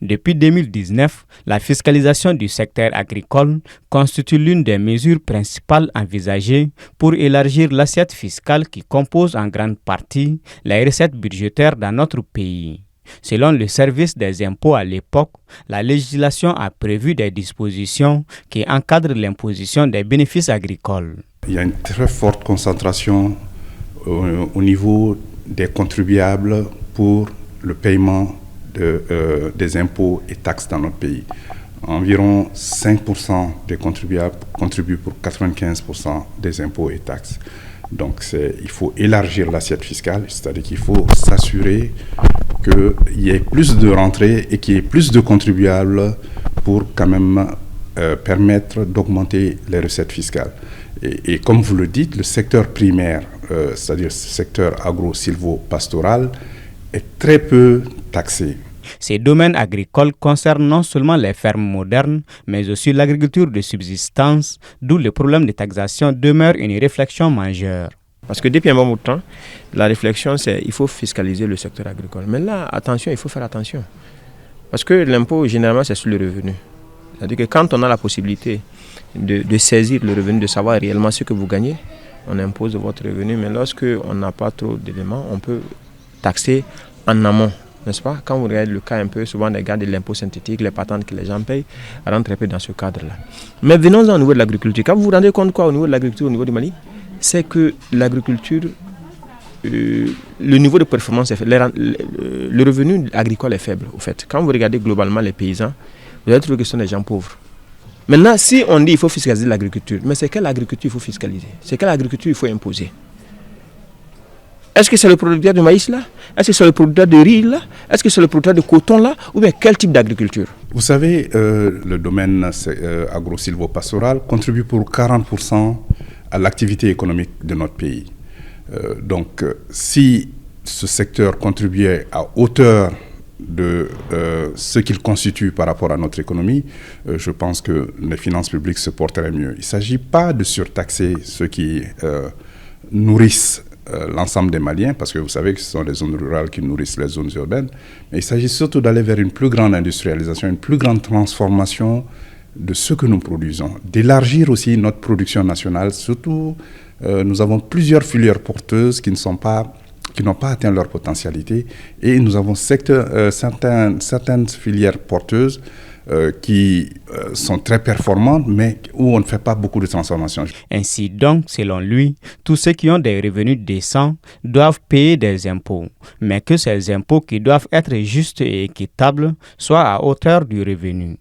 Depuis 2019, la fiscalisation du secteur agricole constitue l'une des mesures principales envisagées pour élargir l'assiette fiscale qui compose en grande partie les recettes budgétaires dans notre pays. Selon le service des impôts à l'époque, la législation a prévu des dispositions qui encadrent l'imposition des bénéfices agricoles. Il y a une très forte concentration au niveau des contribuables pour le paiement des impôts et taxes dans notre pays. Environ 5% des contribuables contribuent pour 95% des impôts et taxes. Donc il faut élargir l'assiette fiscale, c'est-à-dire qu'il faut s'assurer qu'il y ait plus de rentrées et qu'il y ait plus de contribuables pour quand même permettre d'augmenter les recettes fiscales. Et comme vous le dites, le secteur primaire, c'est-à-dire le secteur agro-silvo-pastoral, est très peu taxé. Ces domaines agricoles concernent non seulement les fermes modernes, mais aussi l'agriculture de subsistance, d'où le problème de taxation demeure une réflexion majeure. Parce que depuis un bon bout de temps, la réflexion c'est qu'il faut fiscaliser le secteur agricole. Mais là, attention, il faut faire attention. Parce que l'impôt, généralement, c'est sur le revenu. C'est-à-dire que quand on a la possibilité de saisir le revenu, de savoir réellement ce que vous gagnez, on impose votre revenu. Mais lorsque on n'a pas trop d'éléments, on peut taxer en amont. N'est-ce pas? Quand vous regardez le cas un peu, souvent les gars de l'impôt synthétique, les patentes que les gens payent, rentrent un peu dans ce cadre-là. Mais venons-en au niveau de l'agriculture. Quand vous vous rendez compte quoi au niveau de l'agriculture, au niveau du Mali, c'est que l'agriculture, le niveau de performance est faible. Le revenu agricole est faible, au fait. Quand vous regardez globalement les paysans, vous allez trouver que ce sont des gens pauvres. Maintenant, si on dit qu'il faut fiscaliser l'agriculture, mais c'est quelle agriculture il faut fiscaliser? C'est quelle agriculture il faut imposer? Est-ce que c'est le producteur de maïs là? Est-ce que c'est le producteur de riz là? Est-ce que c'est le producteur de coton là? Ou bien quel type d'agriculture? Vous savez, le domaine agro-silvo-pastoral contribue pour 40% à l'activité économique de notre pays. Donc, si ce secteur contribuait à hauteur de ce qu'il constitue par rapport à notre économie, je pense que les finances publiques se porteraient mieux. Il ne s'agit pas de surtaxer ceux qui nourrissent l'ensemble des Maliens, parce que vous savez que ce sont les zones rurales qui nourrissent les zones urbaines, mais il s'agit surtout d'aller vers une plus grande industrialisation, une plus grande transformation de ce que nous produisons, d'élargir aussi notre production nationale. Surtout, nous avons plusieurs filières porteuses qui n'ont pas atteint leur potentialité, et nous avons certaines filières porteuses qui sont très performantes, mais où on ne fait pas beaucoup de transformation. Ainsi donc, selon lui, tous ceux qui ont des revenus décents doivent payer des impôts, mais que ces impôts qui doivent être justes et équitables soient à hauteur du revenu.